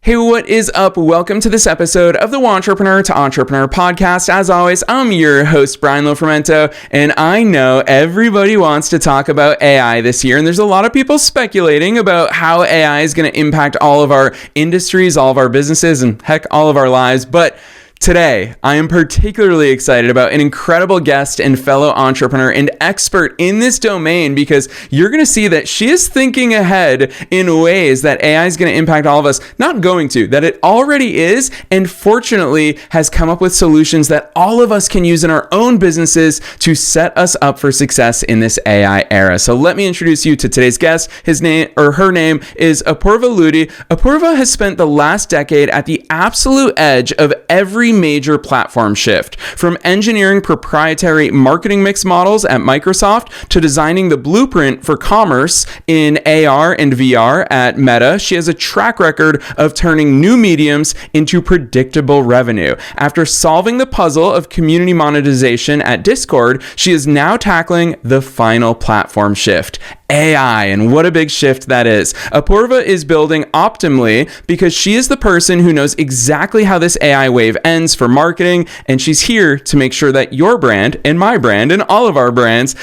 Hey, what is up? Welcome to this episode of the Wantrepreneur to Entrepreneur podcast. As always, I'm your host, Brian Lofermento, and I know everybody wants to talk about AI this year, and there's a lot of people speculating about how AI is going to impact all of our industries, all of our businesses, and heck, all of our lives. But today, I am particularly excited about an incredible guest and fellow entrepreneur and expert in this domain because you're going to see that she is thinking ahead in ways that AI is going to impact all of us. Not going to, that it already is, and fortunately has come up with solutions that all of us can use in our own businesses to set us up for success in this AI era. So let me introduce you to today's guest. Her name is Apurva Luty. Apurva has spent the last decade at the absolute edge of every major platform shift, from engineering proprietary marketing mix models at Microsoft to designing the blueprint for commerce in AR and VR at Meta. She has a track record of turning new mediums into predictable revenue. After solving the puzzle of community monetization at Discord, she is now tackling the final platform shift, AI, and what a big shift that is. Apurva is building Optimally because she is the person who knows exactly how this AI wave ends for marketing, and she's here to make sure that your brand and my brand and all of our brands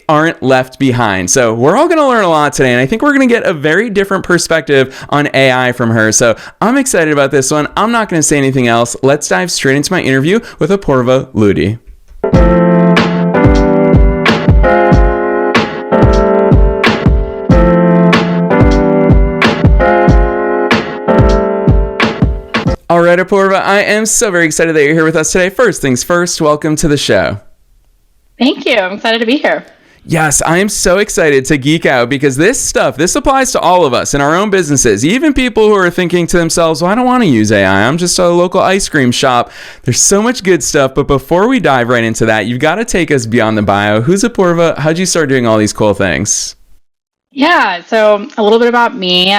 aren't left behind. So we're all going to learn a lot today, and I think we're going to get a very different perspective on AI from her. So I'm excited about this one. I'm not going to say anything else. Let's dive straight into my interview with Apurva Luty. All right, Apurva, I am so very excited that you're here with us today. First things first, welcome to the show. Thank you. I'm excited to be here. Yes, I am so excited to geek out because this applies to all of us in our own businesses, even people who are thinking to themselves, well, I don't want to use AI. I'm just a local ice cream shop. There's so much good stuff. But before we dive right into that, you've got to take us beyond the bio. Who's Apurva? How'd you start doing all these cool things? Yeah, so a little bit about me.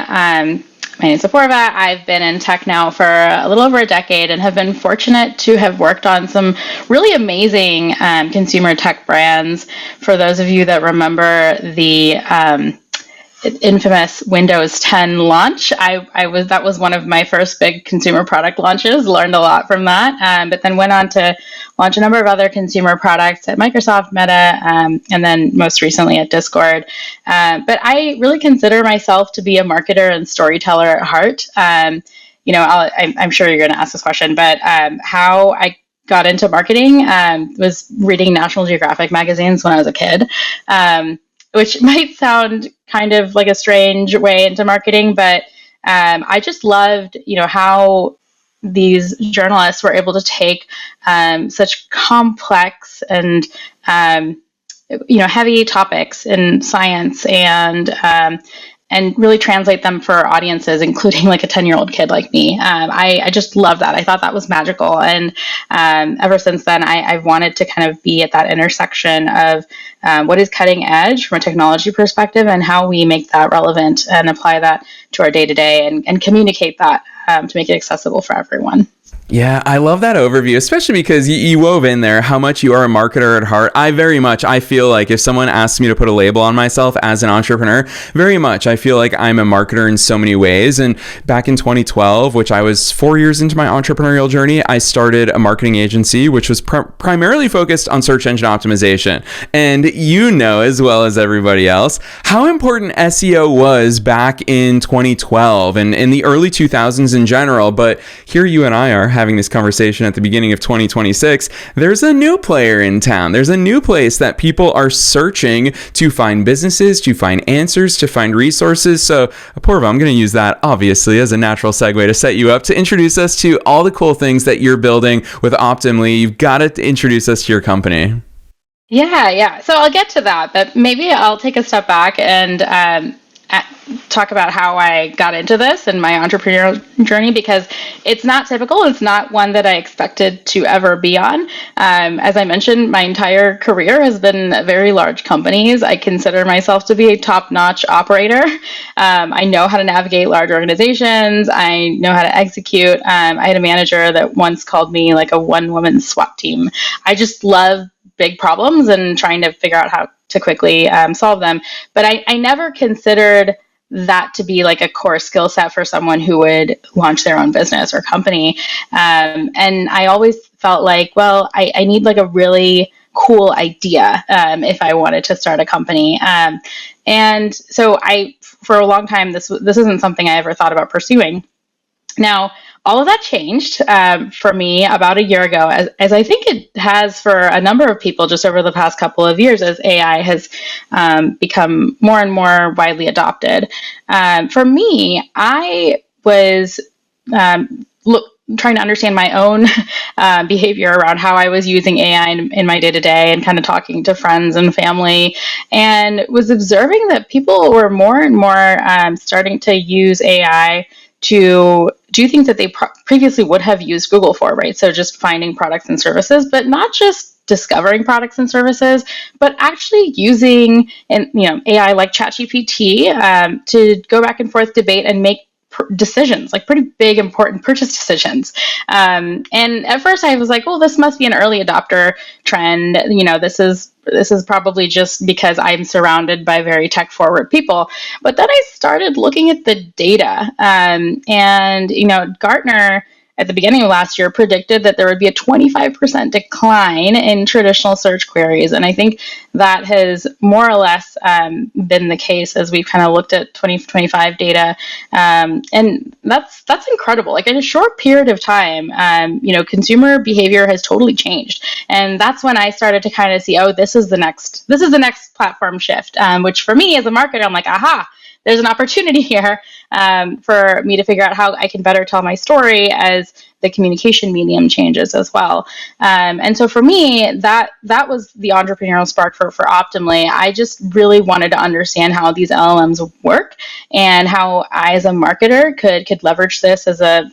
My name is Apurva. I've been in tech now for a little over a decade and have been fortunate to have worked on some really amazing consumer tech brands. For those of you that remember the infamous Windows 10 launch, that was one of my first big consumer product launches. Learned a lot from that, but then went on to launch a number of other consumer products at Microsoft, Meta, and then most recently at Discord. But I really consider myself to be a marketer and storyteller at heart. I'm sure you're going to ask this question, but how I got into marketing was reading National Geographic magazines when I was a kid. Which might sound kind of like a strange way into marketing, but I just loved, how these journalists were able to take such complex and heavy topics in science and really translate them for audiences, including like a 10-year-old kid like me. I just love that. I thought that was magical. And ever since then, I've wanted to kind of be at that intersection of what is cutting edge from a technology perspective and how we make that relevant and apply that to our day-to-day and communicate that to make it accessible for everyone. Yeah, I love that overview, especially because you wove in there how much you are a marketer at heart. I feel like if someone asks me to put a label on myself as an entrepreneur, very much I feel like I'm a marketer in so many ways. And back in 2012, which I was 4 years into my entrepreneurial journey, I started a marketing agency, which was primarily focused on search engine optimization. And you know, as well as everybody else, how important SEO was back in 2012 and in the early 2000s in general. But here you and I are having this conversation at the beginning of 2026, there's a new player in town. There's a new place that people are searching to find businesses, to find answers, to find resources. So, Apurva, I'm going to use that obviously as a natural segue to set you up to introduce us to all the cool things that you're building with Optimally. You've got to introduce us to your company. Yeah. So I'll get to that, but maybe I'll take a step back and talk about how I got into this and my entrepreneurial journey, because it's not typical. It's not one that I expected to ever be on. As I mentioned, my entire career has been at very large companies. I consider myself to be a top-notch operator. I know how to navigate large organizations. I know how to execute. I had a manager that once called me like a one-woman SWAT team. I just love big problems and trying to figure out how to quickly solve them. But I never considered that to be like a core skill set for someone who would launch their own business or company. And I always felt like, well, I need like a really cool idea if I wanted to start a company. And so for a long time, this isn't something I ever thought about pursuing. Now, all of that changed for me about a year ago, as I think it has for a number of people just over the past couple of years, as AI has become more and more widely adopted. For me, I was trying to understand my own behavior around how I was using AI in my day to day, and kind of talking to friends and family, and was observing that people were more and more starting to use AI to do things that they previously would have used Google for, right? So just finding products and services, but not just discovering products and services, but actually using AI like ChatGPT to go back and forth, debate, and make decisions, like pretty big, important purchase decisions. And at first I was like, well, this must be an early adopter trend. This is probably just because I'm surrounded by very tech forward people. But then I started looking at the data, and Gartner at the beginning of last year predicted that there would be a 25% decline in traditional search queries. And I think that has more or less been the case as we've kind of looked at 2025 data. And that's incredible. Like in a short period of time, consumer behavior has totally changed. And that's when I started to kind of see, oh, this is the next platform shift, which for me as a marketer, I'm like, aha, there's an opportunity here for me to figure out how I can better tell my story as the communication medium changes as well. And so for me, that was the entrepreneurial spark for Optimally. I just really wanted to understand how these LLMs work, and how I, as a marketer, could leverage this as a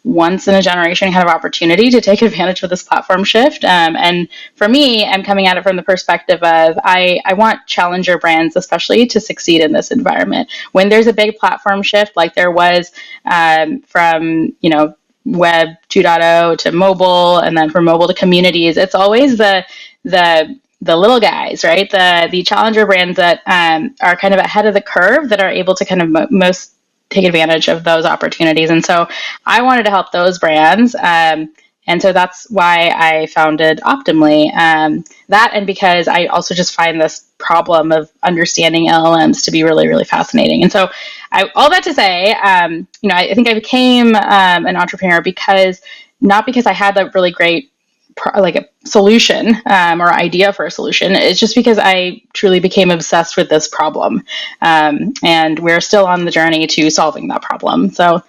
once in a generation kind of opportunity to take advantage of this platform shift. And for me, I'm coming at it from the perspective of I want challenger brands, especially, to succeed in this environment. When there's a big platform shift, like there was from Web 2.0 to mobile, and then from mobile to communities, it's always the little guys, right? The challenger brands that are kind of ahead of the curve, that are able to kind of most take advantage of those opportunities. And so I wanted to help those brands. And so that's why I founded Optimally. That, and because I also just find this problem of understanding LLMs to be really, really fascinating. And so all that to say, I think I became an entrepreneur not because I had that really great like a solution or idea for a solution. It's just because I truly became obsessed with this problem. And we're still on the journey to solving that problem. So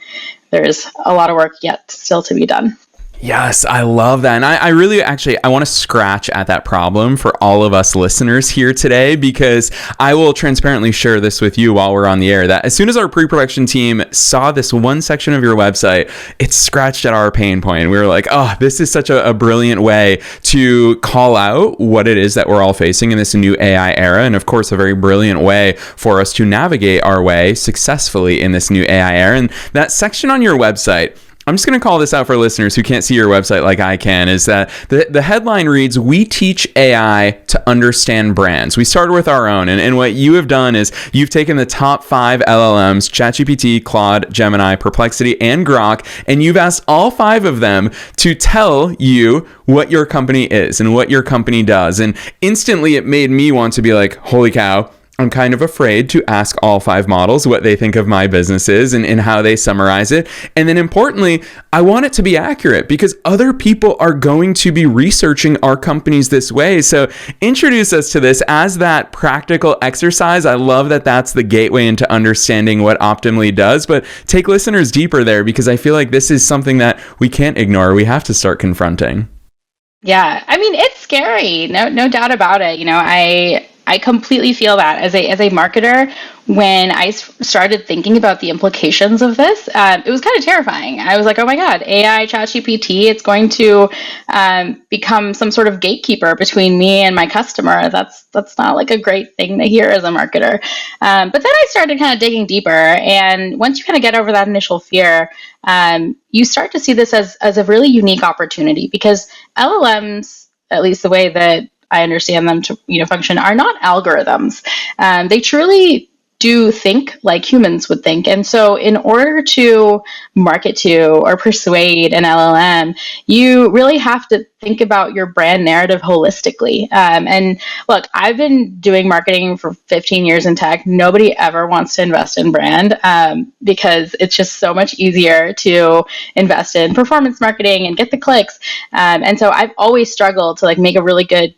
there's a lot of work yet still to be done. Yes, I love that. And I really I want to scratch at that problem for all of us listeners here today, because I will transparently share this with you while we're on the air, that as soon as our pre-production team saw this one section of your website, it scratched at our pain point. We were like, oh, this is such a brilliant way to call out what it is that we're all facing in this new AI era. And of course, a very brilliant way for us to navigate our way successfully in this new AI era. And that section on your website, I'm just going to call this out for listeners who can't see your website like I can, is that the headline reads, "We teach AI to understand brands." We started with our own. And what you have done is you've taken the top 5 LLMs, ChatGPT, Claude, Gemini, Perplexity, and Grok, and you've asked all 5 of them to tell you what your company is and what your company does. And instantly it made me want to be like, holy cow, I'm kind of afraid to ask all 5 models what they think of my business is and how they summarize it. And then importantly, I want it to be accurate, because other people are going to be researching our companies this way. So introduce us to this as that practical exercise. I love that that's the gateway into understanding what Optimally does, but take listeners deeper there, because I feel like this is something that we can't ignore. We have to start confronting. Yeah, I mean, it's scary, no doubt about it. I completely feel that as a marketer, when I started thinking about the implications of this, it was kind of terrifying. I was like, oh my God, AI, ChatGPT, it's going to become some sort of gatekeeper between me and my customer. That's not like a great thing to hear as a marketer. But then I started kind of digging deeper. And once you kind of get over that initial fear, you start to see this as a really unique opportunity, because LLMs, at least the way that I understand them to function, are not algorithms. They truly do think like humans would think. And so in order to market to or persuade an LLM, you really have to think about your brand narrative holistically. And look, I've been doing marketing for 15 years in tech. Nobody ever wants to invest in brand because it's just so much easier to invest in performance marketing and get the clicks. And so I've always struggled to like make a really good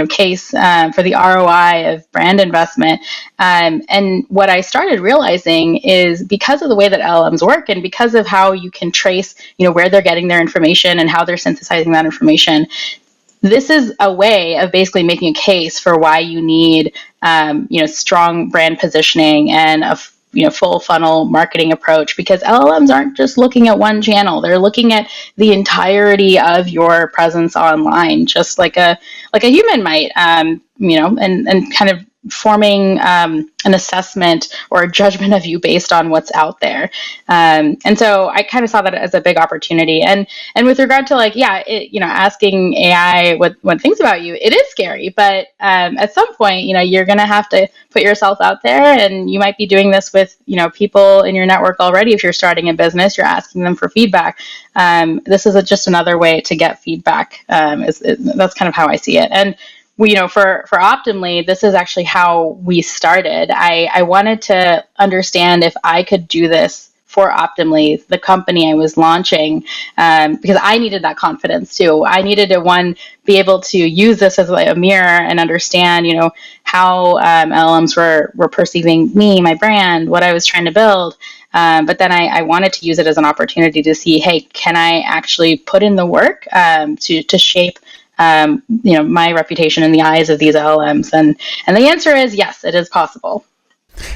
case for the ROI of brand investment. And what I started realizing is because of the way that LLMs work and because of how you can trace, where they're getting their information and how they're synthesizing that information, this is a way of basically making a case for why you need, strong brand positioning and a full funnel marketing approach, because LLMs aren't just looking at one channel. They're looking at the entirety of your presence online, just like a human might, and kind of forming an assessment or a judgment of you based on what's out there. And so I kind of saw that as a big opportunity. And with regard to asking AI what it thinks about you, it is scary. But at some point, you're going to have to put yourself out there, and you might be doing this with, people in your network already. If you're starting a business, you're asking them for feedback. This is just another way to get feedback. That's kind of how I see it. And for Optimally, this is actually how we started. I wanted to understand if I could do this for Optimally, the company I was launching, because I needed that confidence too. I needed to, be able to use this as a mirror and understand, how LLMs were perceiving me, my brand, what I was trying to build. But then I wanted to use it as an opportunity to see, hey, can I actually put in the work to shape my reputation in the eyes of these LLMs? And the answer is yes, it is possible.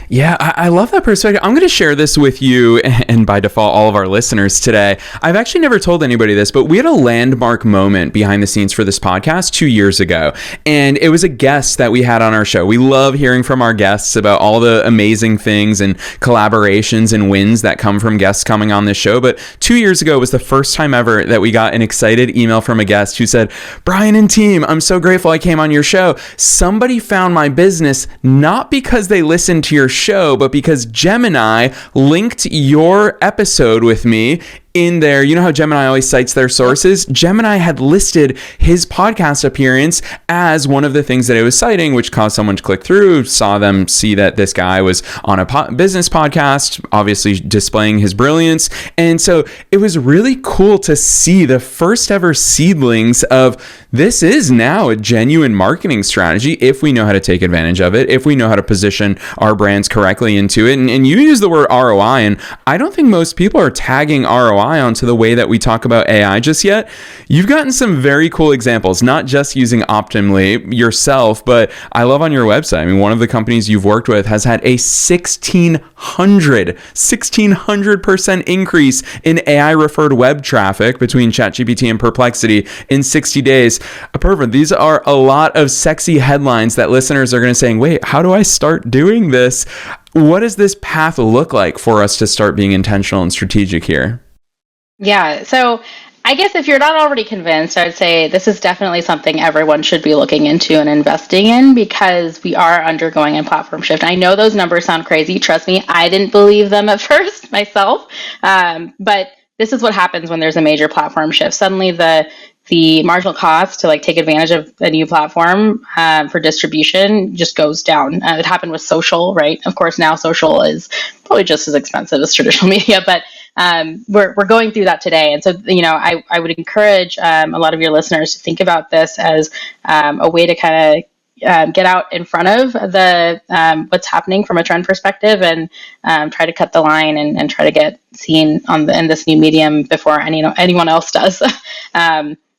Yeah, I love that perspective. I'm going to share this with you and by default, all of our listeners today. I've actually never told anybody this, but we had a landmark moment behind the scenes for this podcast 2 years ago. And it was a guest that we had on our show. We love hearing from our guests about all the amazing things and collaborations and wins that come from guests coming on this show. But 2 years ago was the first time ever that we got an excited email from a guest who said, "Brian and team, I'm so grateful I came on your show. Somebody found my business not because they listened to your show, but because Gemini linked your episode with me in there." You know how Gemini always cites their sources? Gemini had listed his podcast appearance as one of the things that it was citing, which caused someone to click through, saw them see that this guy was on a business podcast, obviously displaying his brilliance. And so it was really cool to see the first ever seedlings of this is now a genuine marketing strategy if we know how to take advantage of it, if we know how to position our brands correctly into it. And you use the word ROI, and I don't think most people are tagging ROI onto the way that we talk about AI just yet. You've gotten some very cool examples, not just using Optimally yourself, but I love on your website. I mean, one of the companies you've worked with has had a 1600% increase in AI referred web traffic between ChatGPT and Perplexity in 60 days. Apurva, these are a lot of sexy headlines that listeners are going to say, wait, how do I start doing this? What does this path look like for us to start being intentional and strategic here? Yeah, so I guess if you're not already convinced, I would say this is definitely something everyone should be looking into and investing in, because we are undergoing a platform shift. I know those numbers sound crazy. Trust me, I didn't believe them at first myself. But this is what happens when there's a major platform shift. Suddenly the marginal cost to take advantage of a new platform for distribution just goes down. It happened with social, right? Of course, now social is probably just as expensive as traditional media, but we're going through that today. And so, I would encourage a lot of your listeners to think about this as a way to kind of get out in front of the what's happening from a trend perspective, and try to cut the line and try to get seen in this new medium before anyone else does.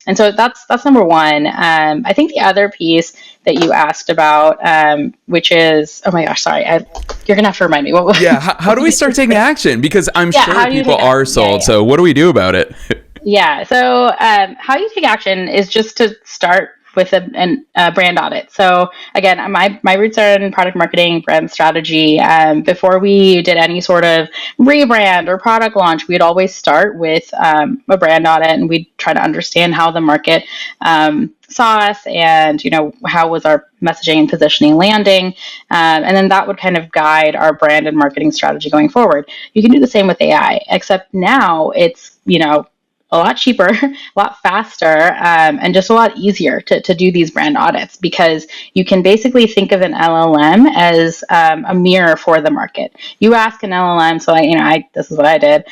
And so that's number one. I think the other piece that you asked about, which is, oh my gosh, sorry, you're gonna have to remind me. Yeah, how do we start taking action? Because I'm sure people are sold. Yeah. So what do we do about it? Yeah. So how you take action is just to start with a brand audit. So again, my roots are in product marketing, brand strategy. Before we did any sort of rebrand or product launch, we'd always start with a brand audit, and we'd try to understand how the market saw us, and how was our messaging and positioning landing, and then that would kind of guide our brand and marketing strategy going forward. You can do the same with AI, except now it's a lot cheaper, a lot faster, and just a lot easier to do these brand audits, because you can basically think of an LLM as a mirror for the market. You ask an LLM, so this is what I did.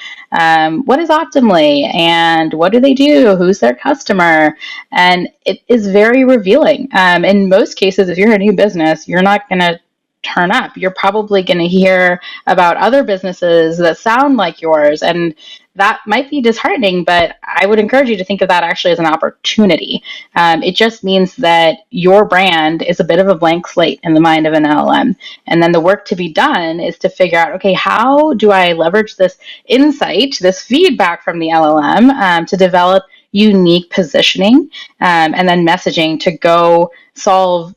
What is Optimally, and what do they do? Who's their customer? And it is very revealing. In most cases, if you're a new business, you're not going to turn up. You're probably going to hear about other businesses that sound like yours, and that might be disheartening, but I would encourage you to think of that actually as an opportunity. It just means that your brand is a bit of a blank slate in the mind of an LLM. And then the work to be done is to figure out, okay, how do I leverage this insight, this feedback from the LLM to develop unique positioning and then messaging to go solve,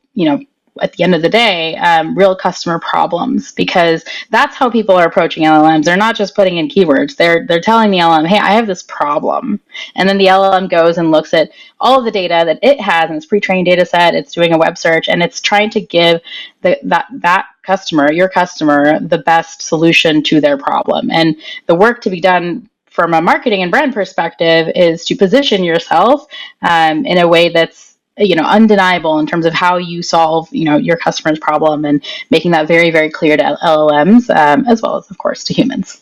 at the end of the day, real customer problems, because that's how people are approaching LLMs. They're not just putting in keywords. They're telling the LLM, hey, I have this problem. And then the LLM goes and looks at all of the data that it has in its pre-trained data set. It's doing a web search, and it's trying to give that customer, your customer, the best solution to their problem. And the work to be done from a marketing and brand perspective is to position yourself in a way that's undeniable in terms of how you solve, your customer's problem, and making that very, very clear to LLMs, as well as, of course, to humans.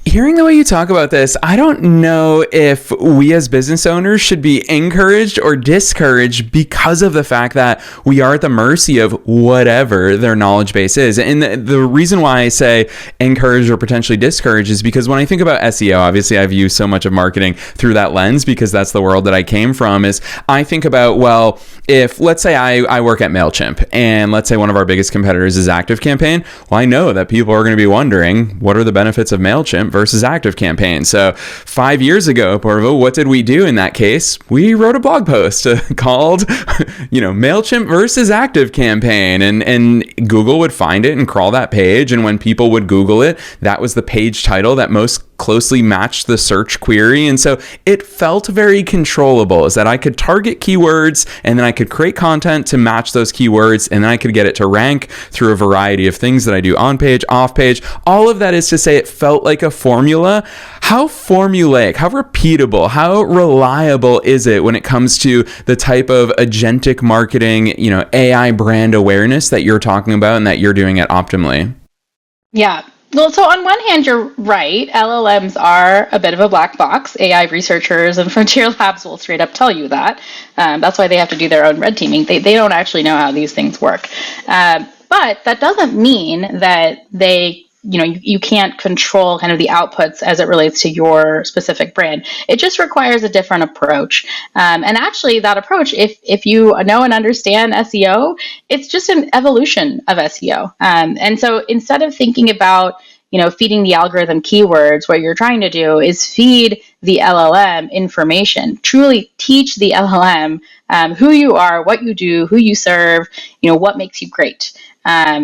Hearing the way you talk about this, I don't know if we as business owners should be encouraged or discouraged because of the fact that we are at the mercy of whatever their knowledge base is. And the reason why I say encourage or potentially discourage is because when I think about SEO, obviously I view so much of marketing through that lens because that's the world that I came from, is I think about, well, if let's say I work at MailChimp, and let's say one of our biggest competitors is ActiveCampaign, well, I know that people are going to be wondering, what are the benefits of MailChimp versus ActiveCampaign? So 5 years ago, Apurva, what did we do in that case? We wrote a blog post called, MailChimp versus ActiveCampaign, and Google would find it and crawl that page. And when people would Google it, that was the page title that most closely matched the search query. And so it felt very controllable, is that I could target keywords, and then I could create content to match those keywords, and then I could get it to rank through a variety of things that I do on page, off page. All of that is to say it felt like a formula. How formulaic, how repeatable, how reliable is it when it comes to the type of agentic marketing, AI brand awareness that you're talking about and that you're doing at Optimally? Yeah. Well, so on one hand, you're right. LLMs are a bit of a black box. AI researchers and frontier labs will straight up tell you that. That's why they have to do their own red teaming. They don't actually know how these things work. But that doesn't mean that you can't control kind of the outputs as it relates to your specific brand. It just requires a different approach. And actually that approach, if you know and understand SEO, it's just an evolution of SEO. And so instead of thinking about, feeding the algorithm keywords, what you're trying to do is feed the LLM information, truly teach the LLM who you are, what you do, who you serve, what makes you great.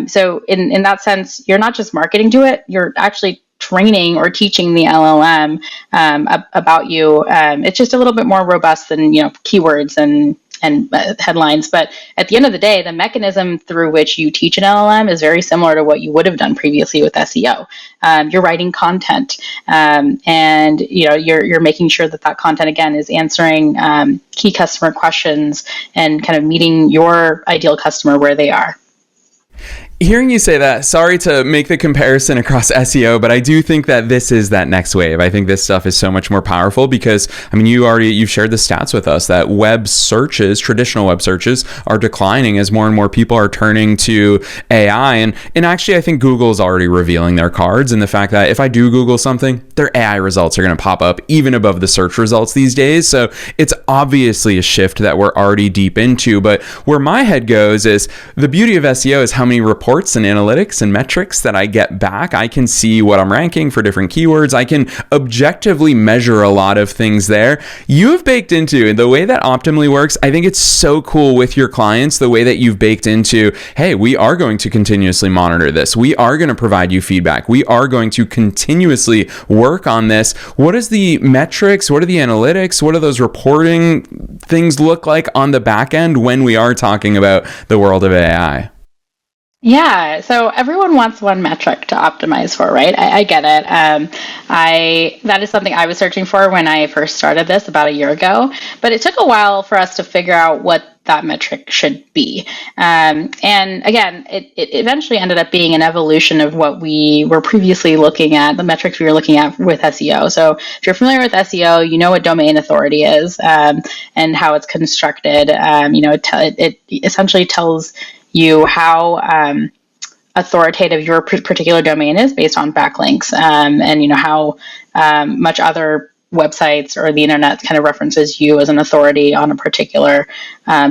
So in that sense, you're not just marketing to it, you're actually training or teaching the LLM about you. It's just a little bit more robust than, keywords and headlines. But at the end of the day, the mechanism through which you teach an LLM is very similar to what you would have done previously with SEO. You're writing content, and you're making sure that content again is answering key customer questions and kind of meeting your ideal customer where they are. Hearing you say that, sorry to make the comparison across SEO, but I do think that this is that next wave. I think this stuff is so much more powerful because, you've shared the stats with us that web searches, traditional web searches, are declining as more and more people are turning to AI. And actually, I think Google is already revealing their cards in the fact that if I do Google something, their AI results are going to pop up even above the search results these days. So it's obviously a shift that we're already deep into. But where my head goes is the beauty of SEO is how many reports reports and analytics and metrics that I get back. I can see what I'm ranking for different keywords. I can objectively measure a lot of things there. You have baked into the way that Optimally works. I think it's so cool with your clients, the way that you've baked into, hey, we are going to continuously monitor this. We are going to provide you feedback. We are going to continuously work on this. What is the metrics? What are the analytics? What do those reporting things look like on the back end when we are talking about the world of AI? Yeah, so everyone wants one metric to optimize for, right? I get it. That is something I was searching for when I first started this about a year ago, but it took a while for us to figure out what that metric should be. And again, it eventually ended up being an evolution of what we were previously looking at, the metrics we were looking at with SEO. So if you're familiar with SEO, you know what domain authority is and how it's constructed. It essentially tells you how authoritative your particular domain is based on backlinks, and how much other websites or the internet kind of references you as an authority on a particular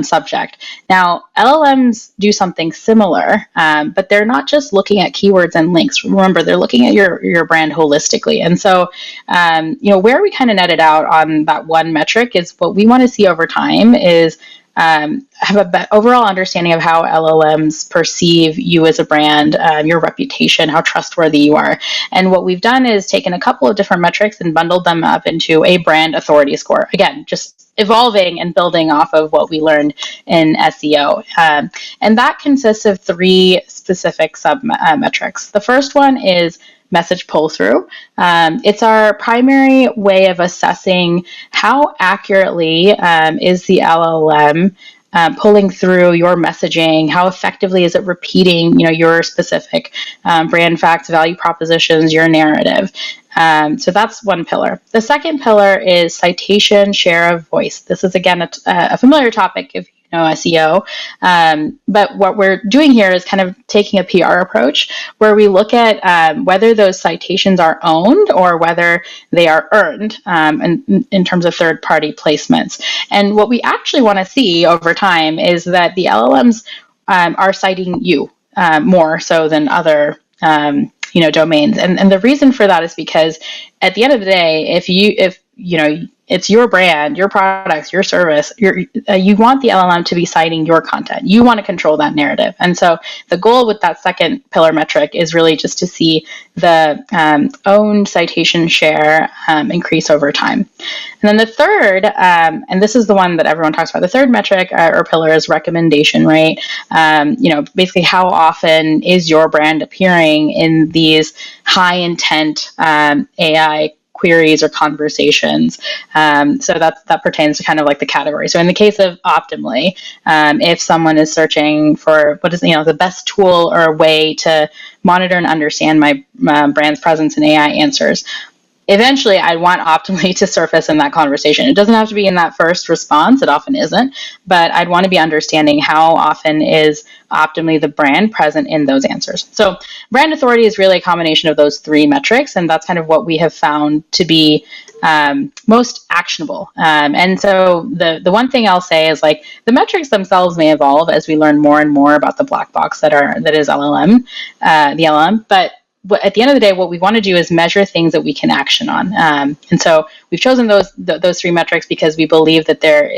subject. Now, LLMs do something similar, but they're not just looking at keywords and links. Remember, they're looking at your brand holistically. And so, where we kind of netted out on that one metric is what we want to see over time is have an overall understanding of how LLMs perceive you as a brand, your reputation, how trustworthy you are. And what we've done is taken a couple of different metrics and bundled them up into a brand authority score. Again, just evolving and building off of what we learned in SEO. And that consists of three specific metrics. The first one is message pull through. It's our primary way of assessing how accurately is the LLM pulling through your messaging, how effectively is it repeating, your specific brand facts, value propositions, your narrative. So that's one pillar. The second pillar is citation share of voice. This is, again, a familiar topic if you know SEO. But what we're doing here is kind of taking a PR approach where we look at whether those citations are owned or whether they are earned in terms of third-party placements. And what we actually want to see over time is that the LLMs are citing you more so than other domains. And the reason for that is because at the end of the day, if it's your brand, your products, your service, you want the LLM to be citing your content. You want to control that narrative. And so the goal with that second pillar metric is really just to see the owned citation share increase over time. And then the third, and this is the one that everyone talks about, the third metric or pillar is recommendation rate. Basically how often is your brand appearing in these high intent AI queries or conversations. So that pertains to kind of like the category. So in the case of Optimally, if someone is searching for what is the best tool or way to monitor and understand my brand's presence in AI answers, eventually I want Optimally to surface in that conversation. It doesn't have to be in that first response. It often isn't, but I'd want to be understanding how often is Optimally the brand present in those answers. So brand authority is really a combination of those three metrics, and that's kind of what we have found to be most actionable. And so the one thing I'll say is like the metrics themselves may evolve as we learn more and more about the black box that is the LLM, but at the end of the day, what we want to do is measure things that we can action on. And so we've chosen those three metrics because we believe that there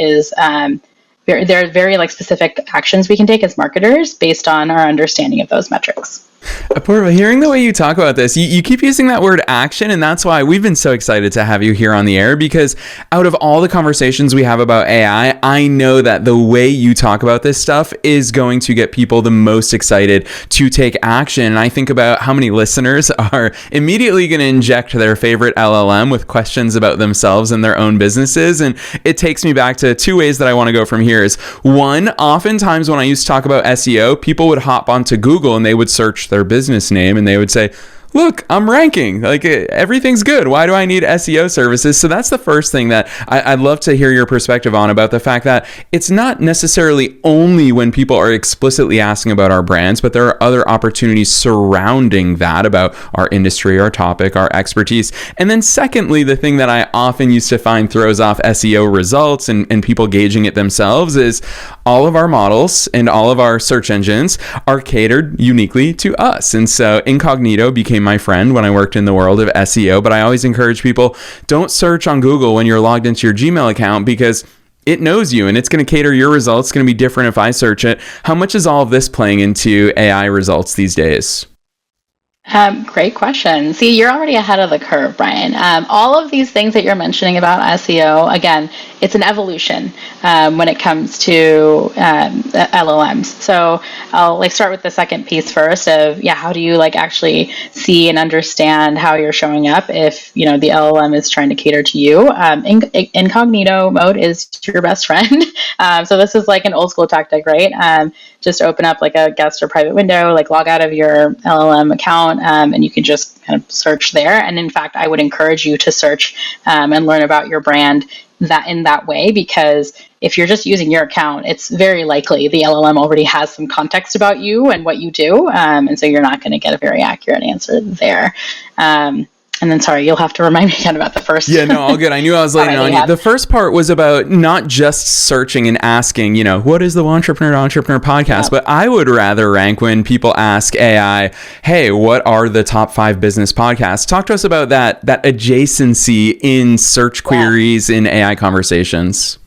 are very specific actions we can take as marketers based on our understanding of those metrics. Apurva, hearing the way you talk about this, you keep using that word action, and that's why we've been so excited to have you here on the air, because out of all the conversations we have about AI, I know that the way you talk about this stuff is going to get people the most excited to take action. And I think about how many listeners are immediately going to inject their favorite LLM with questions about themselves and their own businesses. And it takes me back to two ways that I want to go from here is, one, oftentimes when I used to talk about SEO, people would hop onto Google and they would search their business name and they would say, look, I'm ranking. Like everything's good. Why do I need SEO services? So that's the first thing that I'd love to hear your perspective on, about the fact that it's not necessarily only when people are explicitly asking about our brands, but there are other opportunities surrounding that, about our industry, our topic, our expertise. And then secondly, the thing that I often used to find throws off SEO results and people gauging it themselves is all of our models and all of our search engines are catered uniquely to us. And so incognito became my friend when I worked in the world of SEO, but I always encourage people, don't search on Google when you're logged into your Gmail account, because it knows you and it's going to cater your results. It's going to be different if I search it. How much is all of this playing into AI results these days? Great question. See, you're already ahead of the curve, Brian. All of these things that you're mentioning about SEO, again, it's an evolution when it comes to LLMs. So I'll start with the second piece first of, how do you actually see and understand how you're showing up if, the LLM is trying to cater to you? Incognito mode is your best friend. So this is an old school tactic, right? Just open up a guest or private window, log out of your LLM account, and you can just kind of search there. And in fact, I would encourage you to search and learn about your brand in that way, because if you're just using your account, it's very likely the LLM already has some context about you and what you do, and so you're not going to get a very accurate answer there. And then, sorry, you'll have to remind me again about the first. Yeah, no, all good. I knew I was laying on you. The first part was about not just searching and asking, what is the Entrepreneur to Entrepreneur podcast? But I would rather rank when people ask AI, hey, what are the top 5 business podcasts? Talk to us about that adjacency in search queries, in AI conversations.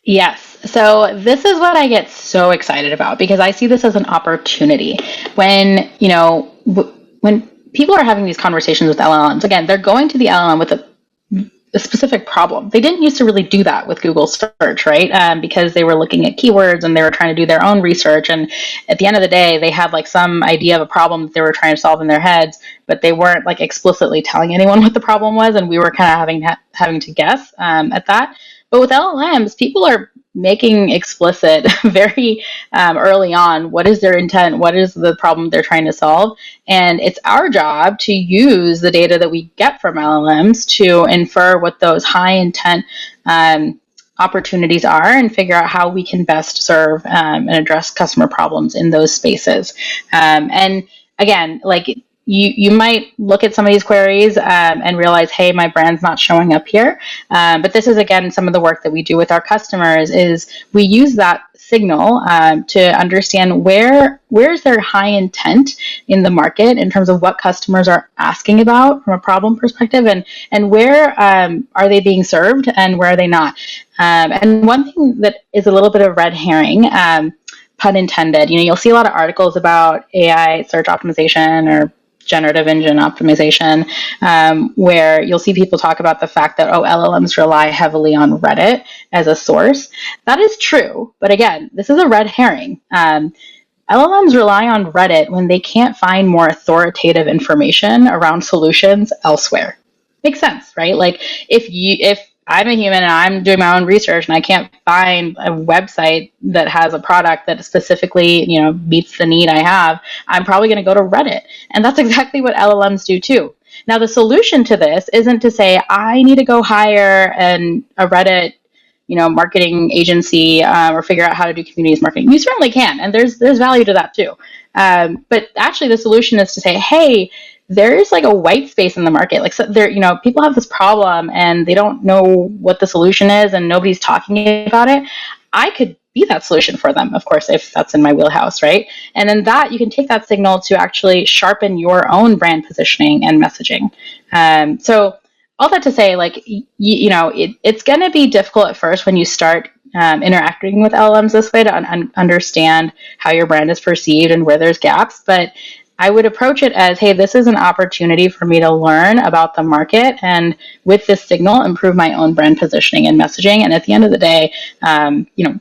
Yes. So this is what I get so excited about, because I see this as an opportunity. When people are having these conversations with LLMs, again, they're going to the LLM with a specific problem. They didn't used to really do that with Google search, right? Because they were looking at keywords and they were trying to do their own research. And at the end of the day, they had some idea of a problem that they were trying to solve in their heads, but they weren't explicitly telling anyone what the problem was. And we were kind of having to guess at that. But with LLMs, people are making explicit very early on what is their intent, what is the problem they're trying to solve. And it's our job to use the data that we get from LLMs to infer what those high intent opportunities are and figure out how we can best serve and address customer problems in those spaces. And again, you might look at some of these queries and realize, hey, my brand's not showing up here. But this is, again, some of the work that we do with our customers is we use that signal to understand where's their high intent in the market in terms of what customers are asking about from a problem perspective, and where are they being served and where are they not. And one thing that is a little bit of red herring, pun intended, you'll see a lot of articles about AI search optimization or Generative Engine Optimization, where you'll see people talk about the fact that, LLMs rely heavily on Reddit as a source. That is true, but again, this is a red herring. LLMs rely on Reddit when they can't find more authoritative information around solutions elsewhere. Makes sense, right? If I'm a human and I'm doing my own research and I can't find a website that has a product that specifically, meets the need I have, I'm probably going to go to Reddit. And that's exactly what LLMs do too. Now, the solution to this isn't to say, I need to go hire a Reddit, marketing agency or figure out how to do communities marketing. You certainly can. And there's value to that too. But actually the solution is to say, hey, there's a white space in the market. People have this problem and they don't know what the solution is and nobody's talking about it. I could be that solution for them, of course, if that's in my wheelhouse, right? And then you can take that signal to actually sharpen your own brand positioning and messaging. So all that to say, it's going to be difficult at first when you start interacting with LLMs this way to understand how your brand is perceived and where there's gaps. But I would approach it as, hey, this is an opportunity for me to learn about the market and with this signal, improve my own brand positioning and messaging. And at the end of the day,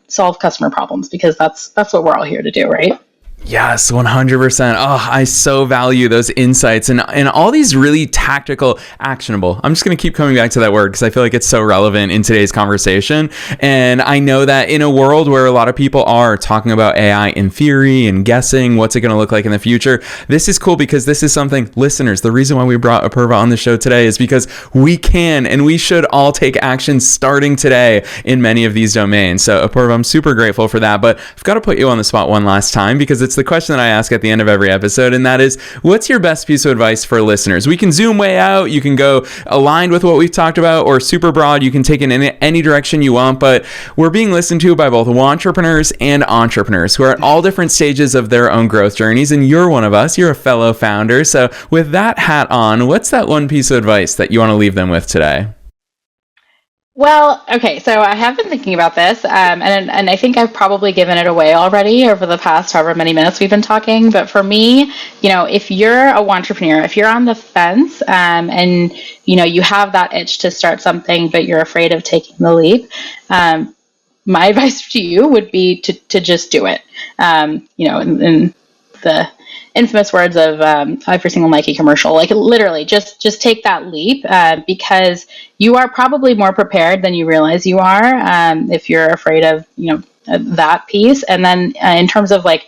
solve customer problems, because that's what we're all here to do, right? Yes, 100%. Oh, I so value those insights and all these really tactical, actionable. I'm just going to keep coming back to that word because I feel like it's so relevant in today's conversation. And I know that in a world where a lot of people are talking about AI in theory and guessing what's it going to look like in the future, this is cool because this is something, listeners, the reason why we brought Apurva on the show today is because we can and we should all take action starting today in many of these domains. So Apurva, I'm super grateful for that, but I've got to put you on the spot one last time because it's the question that I ask at the end of every episode, and that is, what's your best piece of advice for listeners? We can zoom way out, you can go aligned with what we've talked about, or super broad, you can take it in any direction you want, but we're being listened to by both entrepreneurs and entrepreneurs who are at all different stages of their own growth journeys, and you're one of us, you're a fellow founder. So with that hat on, what's that one piece of advice that you want to leave them with today? Well, okay, so I have been thinking about this, and I think I've probably given it away already over the past however many minutes we've been talking. But for me, if you're a entrepreneur, if you're on the fence, and you have that itch to start something, but you're afraid of taking the leap, my advice to you would be to just do it. In the infamous words of every single Nike commercial, like literally just take that leap, because you are probably more prepared than you realize you are, if you're afraid of that piece. And then in terms of like,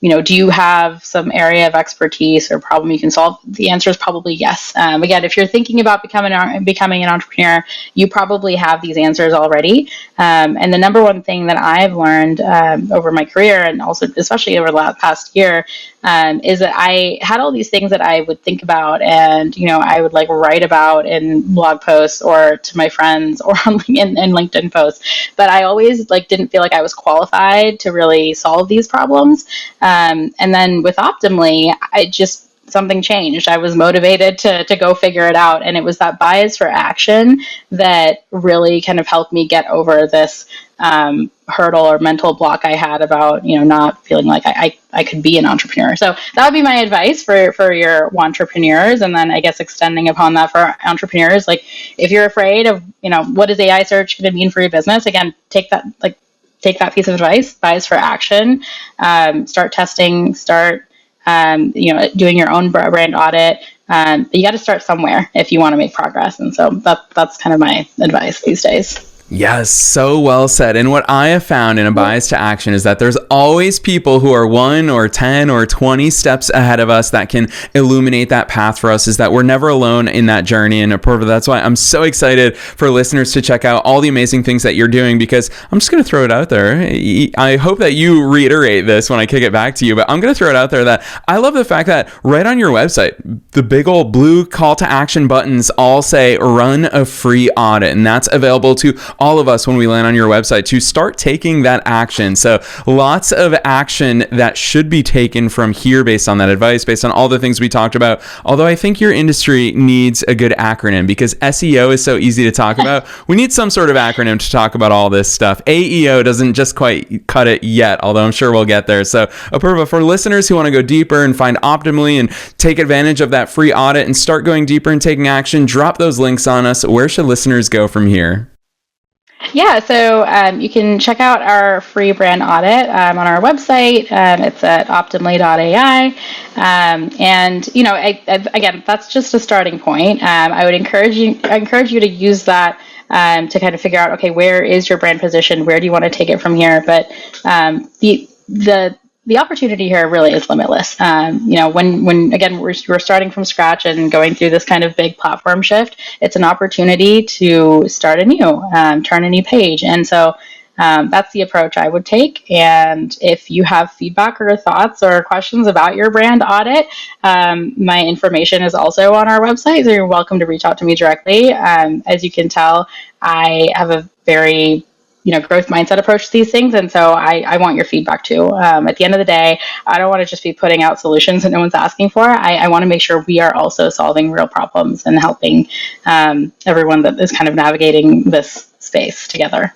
do you have some area of expertise or problem you can solve? The answer is probably yes. Again, if you're thinking about becoming an entrepreneur, you probably have these answers already. And the number one thing that I've learned over my career, and also especially over the past year, is that I had all these things that I would think about, and I would like write about in blog posts or to my friends or on LinkedIn posts, but I always like didn't feel like I was qualified to really solve these problems. And then with Optimally, something changed. I was motivated to go figure it out. And it was that bias for action that really kind of helped me get over this hurdle or mental block I had about, not feeling like I could be an entrepreneur. So that would be my advice for your entrepreneurs. And then I guess extending upon that for entrepreneurs, like if you're afraid of, what is AI search going to mean for your business? Again, take that piece of advice, bias for action, start testing, start, doing your own brand audit. You got to start somewhere if you want to make progress. And so that's kind of my advice these days. Yes, so well said. And what I have found in a bias to action is that there's always people who are 1 or 10 or 20 steps ahead of us that can illuminate that path for us, is that we're never alone in that journey. And Apurva, that's why I'm so excited for listeners to check out all the amazing things that you're doing, because I'm just going to throw it out there. I hope that you reiterate this when I kick it back to you, but I'm going to throw it out there that I love the fact that right on your website, the big old blue call to action buttons all say run a free audit. And that's available to all of us when we land on your website to start taking that action. So lots of action that should be taken from here based on that advice, based on all the things we talked about. Although I think your industry needs a good acronym, because SEO is so easy to talk about. We need some sort of acronym to talk about all this stuff. AEO doesn't just quite cut it yet, although I'm sure we'll get there. So Apurva, for listeners who want to go deeper and find Optimally and take advantage of that free audit and start going deeper and taking action, drop those links on us. Where should listeners go from here? Yeah, so you can check out our free brand audit on our website. It's at optimally.ai. Again, that's just a starting point. I would encourage you to use that to kind of figure out, okay, where is your brand position? Where do you want to take it from here? But the opportunity here really is limitless. When again we're starting from scratch and going through this kind of big platform shift, it's an opportunity to start anew, turn a new page. And so that's the approach I would take. And if you have feedback or thoughts or questions about your brand audit, my information is also on our website, so you're welcome to reach out to me directly. As you can tell, I have a very growth mindset approach to these things. And so I want your feedback too. At the end of the day, I don't want to just be putting out solutions that no one's asking for. I want to make sure we are also solving real problems and helping everyone that is kind of navigating this space together.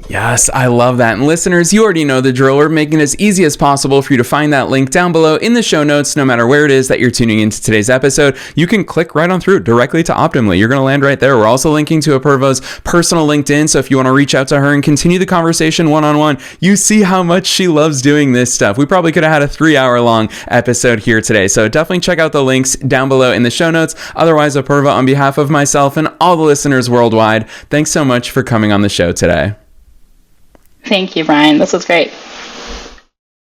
Yes, I love that. And listeners, you already know the drill. We're making it as easy as possible for you to find that link down below in the show notes, no matter where it is that you're tuning into today's episode. You can click right on through directly to Optimally. You're going to land right there. We're also linking to Apurva's personal LinkedIn, so if you want to reach out to her and continue the conversation one-on-one, you see how much she loves doing this stuff. We probably could have had a 3-hour-long episode here today, so definitely check out the links down below in the show notes. Otherwise, Apurva, on behalf of myself and all the listeners worldwide, thanks so much for coming on the show today. Thank you, Brian. This was great.